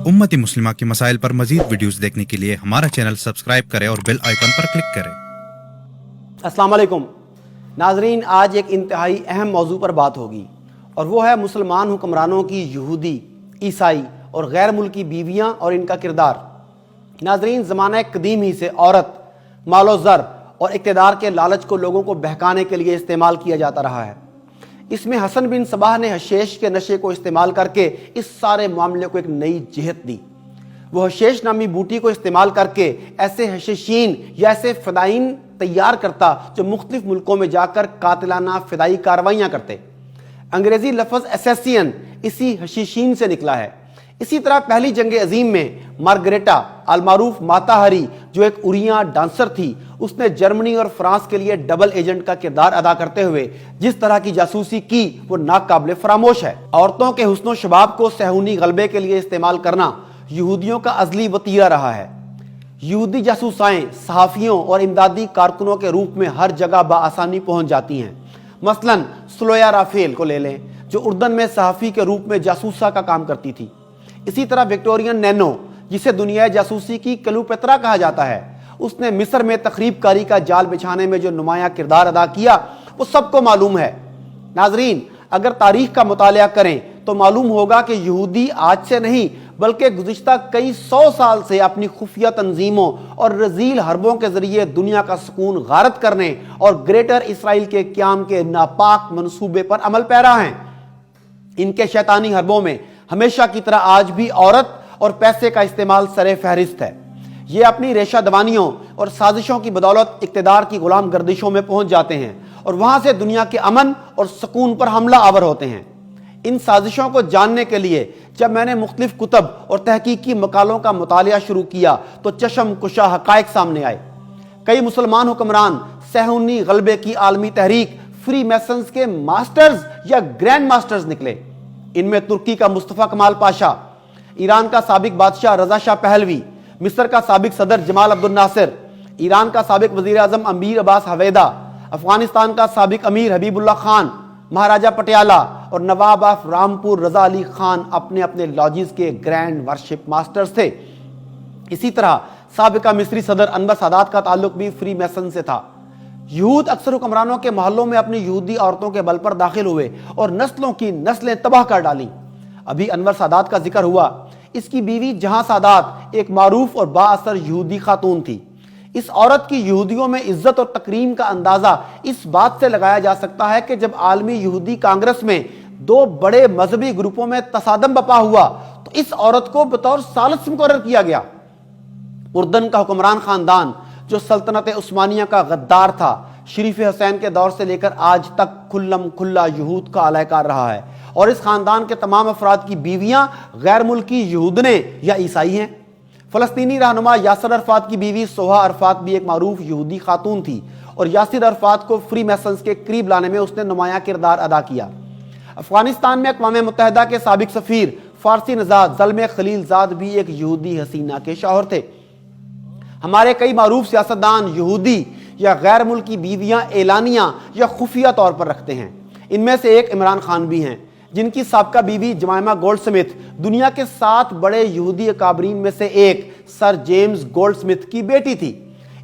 उम्मती मुस्लिमा के मसाइल पर मजीद वीडियोस देखने के लिए हमारा चैनल सब्सक्राइब करें और बेल आइकन पर क्लिक करें। अस्सलाम वालेकुम नाजरीन, आज एक इंतहाई अहम मौजू पर बात होगी और वो है मुसलमान हुक्मरानों की यहूदी, ईसाई और गैर मुल्की बीवियाँ और इनका किरदार। नाजरीन, ज़माना कदीम ही से औरत मालो ज़र और इक़्तिदार के लालच को लोगों को बहकाने के लिए इस्तेमाल किया जाता रहा है। इसमें हसन बिन सबाह ने हशेश के नशे को इस्तेमाल करके इस सारे मामले को एक नई जिहत दी। वो हशेश नामी बूटी को इस्तेमाल करके ऐसे हशीशीन या ऐसे फ़िदाईन तैयार करता जो मुख्तलिफ मुल्कों में जाकर कातिलाना फ़िदाई कार्रवाइयाँ करते। अंग्रेज़ी लफ्ज़ एसेसियन इसी हशीशीन से निकला है। इसी तरह पहली जंग अजीम में मार्गरेटा अलमारूफ माताहरी, जो एक उरिया डांसर थी, उसने जर्मनी और फ्रांस के लिए डबल एजेंट का किरदार अदा करते हुए जिस तरह की जासूसी की वो नाकाबिले फरामोश है। औरतों के हुस्नो शबाब को सहूनी गलबे के लिए इस्तेमाल करना यहूदियों का अज़ली वतीरा रहा है। यहूदी जासूसाएं सहाफ़ियों और इमदादी कारकुनों के रूप में हर जगह बआसानी पहुंच जाती हैं। मसलन सुलोया राफेल को ले लें, जो उर्दन में सहाफ़ी के रूप में जासूसा का काम करती थी। इसी तरह विक्टोरियन नैनो, जिसे दुनियाई जासूसी की क्लियोपेत्रा कहा जाता है, उसने मिस्र में तखरीबकारी का जाल बिछाने में जो नुमायां किरदार अदा किया वो सबको मालूम है। नाजरीन, अगर तारीख का मुतालिया करें तो मालूम होगा कि यहूदी आज से नहीं बल्कि गुज़िश्ता कई 100 साल से अपनी खुफिया तंजीमों और रजील हरबों के जरिए दुनिया का सुकून गारत करने और ग्रेटर इसराइल के क़याम के नापाक मंसूबे पर अमल पैरा हैं। इनके शैतानी हरबों में हमेशा की तरह आज भी औरत और पैसे का इस्तेमाल सरे फहरिस्त है। ये अपनी रेशा दवानियों और साजिशों की बदौलत इक़्तिदार की गुलाम गर्दिशों में पहुंच जाते हैं और वहां से दुनिया के अमन और सुकून पर हमला आवर होते हैं। इन साजिशों को जानने के लिए जब मैंने मुख्तलिफ कुतब और तहकीकी मकालों का मुतालिया शुरू किया तो चशम कुशा हक़ाइक़ सामने आए। कई मुसलमान हुक्मरान सहूनी गलबे की आलमी तहरीक फ्री मैसन्स के मास्टर्स या ग्रैंड मास्टर्स निकले। इनमें तुर्की का मुस्तफ़ा कमाल पाशा, ईरान का साबिक बादशाह रजा शाह पहलवी, मिस्र का साबिक सदर जमाल अब्दुल नासिर, ईरान का साबिक वज़ीर आज़म अमीर अब्बास हवेदा, अफगानिस्तान का साबिक अमीर हबीबुल्लाह खान, महाराजा पटियाला और नवाब ऑफ रामपुर रजा अली खान अपने अपने लॉजेस के ग्रैंड वर्शिप मास्टर्स थे। इसी तरह साबिका मिस्री सदर अनवर सादात का ताल्लुक भी फ्री मैसन से था। यहूद अक्सर हुक्मरानों के महलों में अपनी यहूदी औरतों के बल पर दाखिल हुए और नस्लों की नस्लें तबाह कर डाली। अभी अनवर सादात का जिक्र हुआ। इसकी बीवी जहां सादात एक मारूफ और बाअसर यहूदी खातून थी। इस औरत की यहूदियों में इज्जत और तकरीम का अंदाजा इस बात से लगाया जा सकता है कि जब आलमी यहूदी कांग्रेस में दो बड़े मजहबी ग्रुपों में तसादम बपा हुआ तो इस औरत को बतौर सालिस मुकर्रर किया गया। उर्दन का हुक्मरान खानदान, जो सल्तनत उस्मानिया का गद्दार था, शरीफ हुसैन के दौर से लेकर आज तक खुल्लम खुल्ला यहूद का अलहकार रहा है और इस खानदान के तमाम अफराद की बीवियां गैर मुल्की यहूदने या ईसाई हैं। फ़लस्तीनी रहनुमा यासिर अरफात की बीवी सोहा अरफात भी एक मारूफ यहूदी खातून थी और यासिर अरफात को फ्री मैसन्स के करीब लाने में उसने नुमायां किरदार अदा किया। अफगानिस्तान में अक़वाम मुत्तहिदा के साबिक सफ़ीर फ़ारसी नज़ाद ज़ल्मे खलीलज़ाद भी एक यहूदी हसीना के शौहर थे। हमारे कई मारूफ सियासतदान यहूदी या गैर मुल्की बीवियां एलानिया या खुफिया तौर पर रखते हैं। इनमें से एक इमरान खान भी हैं, जिनकी साबका बीवी जमाइमा गोल्डस्मिथ दुनिया के 7 बड़े यहूदी अकाबरीन में से एक सर जेम्स गोल्डस्मिथ की बेटी थी।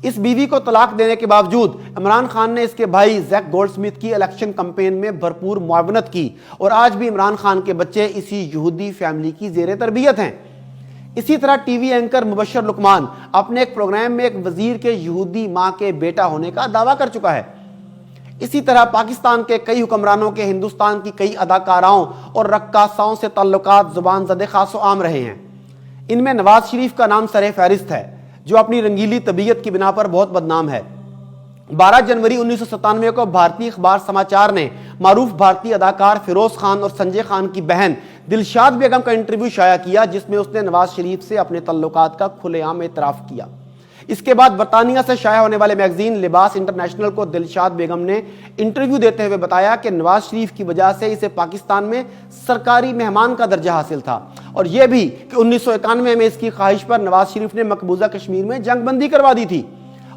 इस बीवी को तलाक देने के बावजूद इमरान खान ने इसके भाई जैक गोल्डस्मिथ की इलेक्शन कैंपेन में भरपूर मुआवनत की और आज भी इमरान खान के बच्चे इसी यहूदी फैमिली की ज़ेरे तरबियत हैं। इसी तरह टीवी एंकर मुबशर लुकमान अपने एक प्रोग्राम में एक वजीर के यहूदी मां के बेटा होने का दावा कर चुका है। इसी तरह पाकिस्तान के कई हुक्मरानों के हिंदुस्तान की कई अदाकाराओं और रक्कासाओं से ताल्लुकात जुबान ज़दे खासो आम रहे हैं। इनमें नवाज शरीफ का नाम सरे फहरिस्त है, जो अपनी रंगीली तबीयत की बिना पर बहुत बदनाम है। 12 जनवरी 1997 को भारतीय अखबार समाचार ने मारूफ भारतीय अदाकार फिरोज खान और संजय खान की बहन दिलशाद बेगम का इंटरव्यू शाया किया, जिसमें उसने नवाज शरीफ से अपने तल्लुकात का खुलेआम एतराफ़ किया। इसके बाद बरतानिया से शाया होने वाले मैगजीन लिबास इंटरनेशनल को दिलशाद बेगम ने इंटरव्यू देते हुए बताया कि नवाज शरीफ की वजह से इसे पाकिस्तान में सरकारी मेहमान का दर्जा हासिल था और यह भी कि 1991 में इसकी ख्वाहिश पर नवाज शरीफ ने मकबूजा कश्मीर में जंगबंदी करवा दी थी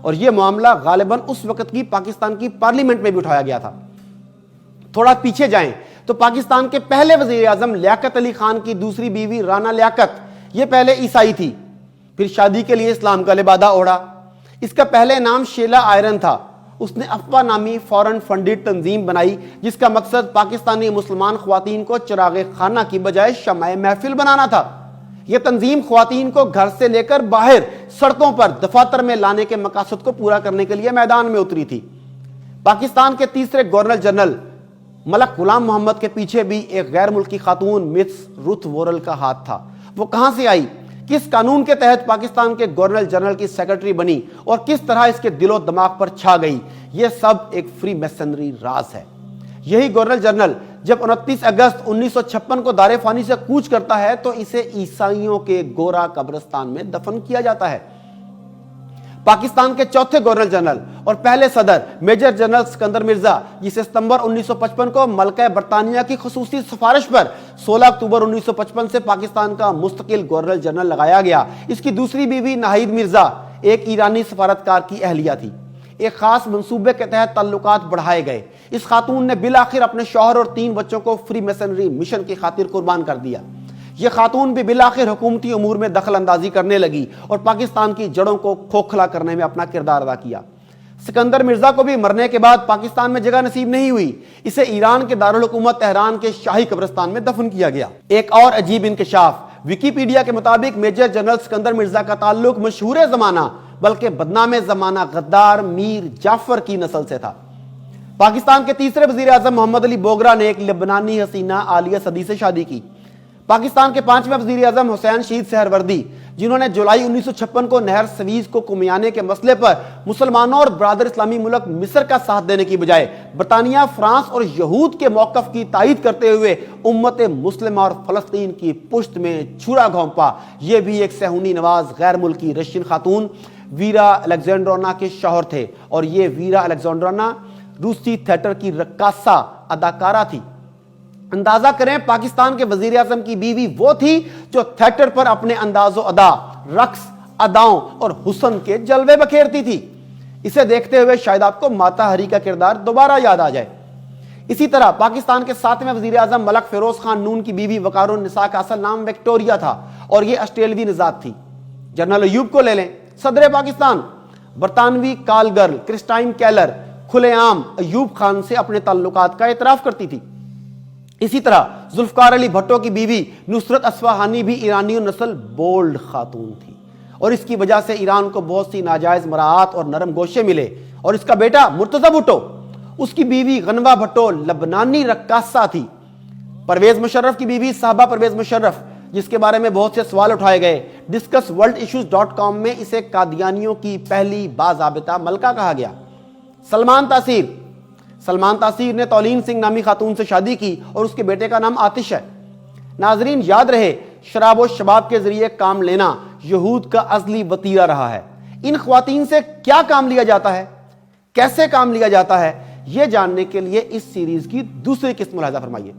और यह मामला गालिबन उस वक्त की पाकिस्तान की पार्लियामेंट में भी उठाया गया था। थोड़ा पीछे जाएं तो पाकिस्तान के पहले वजीर आजम लियाकत अली खान की दूसरी बीवी राना लियाकत یہ پہلے عیسائی تھی، پھر شادی کے لیے اسلام کا لبادہ اوڑھا۔ اس کا پہلے نام شیلا آئرن تھا۔ اس نے افوا نامی فورن فنڈڈ تنظیم بنائی جس کا مقصد پاکستانی مسلمان خواتین کو چراغ خانہ کی بجائے شمع محفل بنانا تھا۔ یہ تنظیم خواتین کو گھر سے لے کر باہر سڑکوں پر دفاتر میں لانے کے مقاصد کو پورا کرنے کے لیے میدان میں اتری تھی۔ پاکستان کے تیسرے گورنر جنرل ملک غلام محمد کے پیچھے بھی ایک غیر ملکی خاتون مس رتھ وورل کا ہاتھ تھا۔ وہ کہاں سے آئی، کس قانون کے تحت پاکستان کے گورنر جنرل کی سیکرٹری بنی اور کس طرح اس کے دل و دماغ پر چھا گئی، یہ سب ایک فری میسنری راز ہے۔ یہی گورنر جنرل جب 29 اگست 1956 کو دار فانی سے کوچ کرتا ہے تو اسے عیسائیوں کے گورا قبرستان میں دفن کیا جاتا ہے۔ پاکستان کے چوتھے گورنر جنرل اور پہلے صدر میجر جنرل سکندر مرزا، جسے ستمبر 1955 کو ملکہ برطانیہ کی خصوصی سفارش پر 16 اکتوبر 1955 سے پاکستان کا مستقل گورنر جنرل لگایا گیا، اس کی دوسری بیوی ناہید مرزا ایک ایرانی سفارتکار کی اہلیہ تھی۔ ایک خاص منصوبے کے تحت تعلقات بڑھائے گئے۔ اس خاتون نے بالآخر اپنے شوہر اور 3 بچوں کو فری میسنری مشن کی خاطر قربان کر دیا۔ یہ خاتون بھی بالآخر حکومتی امور میں دخل اندازی کرنے لگی اور پاکستان کی جڑوں کو کھوکھلا کرنے میں اپنا کردار ادا کیا۔ سکندر مرزا کو بھی مرنے کے بعد پاکستان میں جگہ نصیب نہیں ہوئی، اسے ایران کے دارالحکومت تہران کے شاہی قبرستان میں دفن کیا گیا۔ ایک اور عجیب انکشاف، ویکیپیڈیا کے مطابق میجر جنرل سکندر مرزا کا تعلق مشہور زمانہ بلکہ بدنام زمانہ غدار میر جعفر کی نسل سے تھا۔ پاکستان کے تیسرے وزیر اعظم محمد علی بوگرا نے ایک لبنانی حسینہ عالیہ صدی سے شادی کی۔ پاکستان کے 5ویں وزیر اعظم حسین شہید سہروردی، جنہوں نے جولائی 1956 کو نہر سویز کو کمیانے کے مسئلے پر مسلمانوں اور برادر اسلامی ملک مصر کا ساتھ دینے کی بجائے برطانیہ، فرانس اور یہود کے موقف کی تائید کرتے ہوئے امت مسلمہ اور فلسطین کی پشت میں چھرا گھونپا، یہ بھی ایک صہیونی نواز غیر ملکی رشین خاتون ویرا الیگزینڈرونا کے شوہر تھے، اور یہ ویرا الیگزینڈرونا روسی تھیٹر کی رقاصہ اداکارہ تھی۔ اندازہ کریں، پاکستان کے وزیر اعظم کی بیوی وہ تھی جو تھیٹر پر اپنے انداز و ادا، رقص، اداؤں اور حسن کے جلوے بکھیرتی تھی۔ اسے دیکھتے ہوئے شاید آپ کو ماتا ہری کا کردار دوبارہ یاد آ جائے۔ اسی طرح پاکستان کے 7ویں وزیر اعظم ملک فیروز خان نون کی بیوی وقار النساء کا اصل نام وکٹوریا تھا اور یہ آسٹریلوی نژاد تھی۔ جنرل ایوب کو لے لیں، صدر پاکستان، برطانوی کال گرل کرسٹائن کیلر کھلے عام ایوب خان سے اپنے تعلقات کا اعتراف کرتی تھی۔ اسی طرح ذوالفقار علی بھٹو کی بیوی نصرت اصفہانی بھی ایرانی نسل بولڈ خاتون تھی، اور اس کی وجہ سے ایران کو بہت سی ناجائز مراعات اور نرم گوشے ملے۔ اور اس کا بیٹا مرتضی بھٹو، اس کی بیوی غنوہ بھٹو لبنانی رقاصہ تھی۔ پرویز مشرف کی بیوی صاحبہ پرویز مشرف، جس کے بارے میں بہت سے سوال اٹھائے گئے، discussworldissues.com میں اسے قادیانیوں کی پہلی باضابطہ ملکہ کہا گیا۔ سلمان تاثیر نے تولین سنگھ نامی خاتون سے شادی کی اور اس کے بیٹے کا نام آتش ہے۔ ناظرین، یاد رہے، شراب و شباب کے ذریعے کام لینا یہود کا ازلی وتیرہ رہا ہے۔ ان خواتین سے کیا کام لیا جاتا ہے، کیسے کام لیا جاتا ہے، یہ جاننے کے لیے اس سیریز کی دوسری قسط ملاحظہ فرمائیے۔